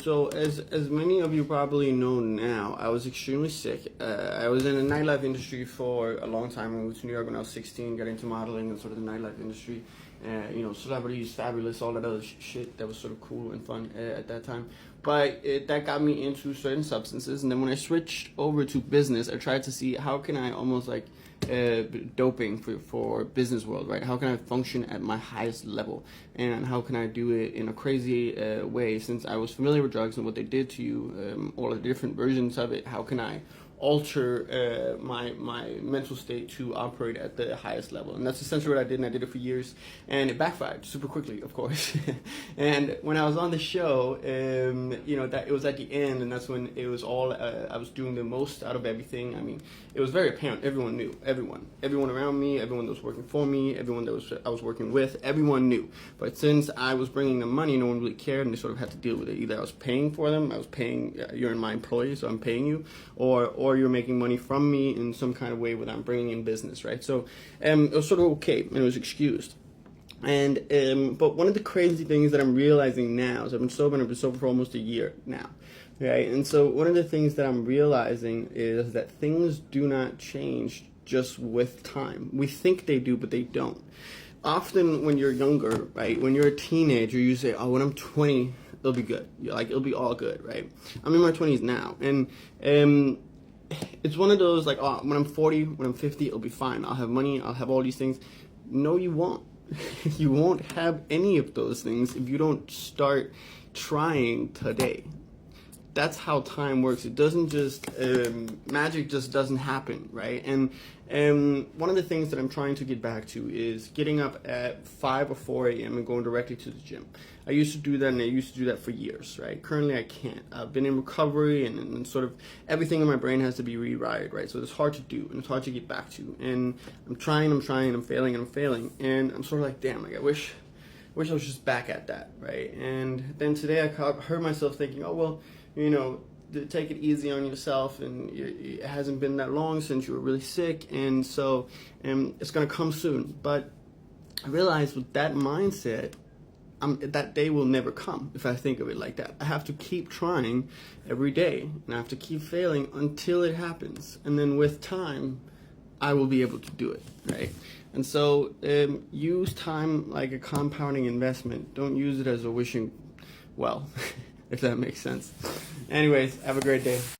So, as many of you probably know now, I was extremely sick. I was in the nightlife industry for a long time. I moved to New York when I was 16, got into modeling and sort of the nightlife industry. Celebrities, fabulous, all that other shit that was sort of cool and fun at that time. But that got me into certain substances. And then when I switched over to business, I tried to see how can I almost like doping for business world, right? How can I function at my highest level, and how can I do it in a crazy way? Since I was familiar with drugs and what they did to you, all of the different versions of it, how can I alter my mental state to operate at the highest level? And that's essentially what I did, and I did it for years, and it backfired super quickly, of course. And when I was on the show, that it was at the end, and that's when it was all I was doing the most out of everything. I mean, it was very apparent. Everyone knew. Everyone around me, everyone that was working for me, everyone that I was working with, everyone knew. But since I was bringing them money, no one really cared, and they sort of had to deal with it. Either I was paying for them, I was paying. You're my employee, so I'm paying you, or you're making money from me in some kind of way without bringing in business, right? So it was sort of okay, and it was excused. And but one of the crazy things that I'm realizing now is I've been sober for almost a year now, right? And so one of the things that I'm realizing is that things do not change just with time. We think they do, but they don't. Often when you're younger, right, when you're a teenager, you say, oh, when I'm 20, it'll be good. Like, it'll be all good, right? I'm in my 20s now, and it's one of those like, oh, when I'm 40, when I'm 50, it'll be fine. I'll have money, I'll have all these things. No, you won't. You won't have any of those things if you don't start trying today. That's how time works. It doesn't just, magic just doesn't happen, right? And one of the things that I'm trying to get back to is getting up at 5 or 4 a.m. and going directly to the gym. I used to do that, and I used to do that for years, right? Currently, I can't. I've been in recovery, and sort of everything in my brain has to be rewired, right? So it's hard to do, and it's hard to get back to. And I'm trying, I'm failing, and I'm sort of like, damn, like I wish I was just back at that, right? And then today I heard myself thinking, oh, well, take it easy on yourself, and it hasn't been that long since you were really sick, and so it's going to come soon. But I realized with that mindset, that day will never come if I think of it like that. I have to keep trying every day, and I have to keep failing until it happens. And then with time, I will be able to do it, right? And so use time like a compounding investment. Don't use it as a wishing well, if that makes sense. Anyways, have a great day.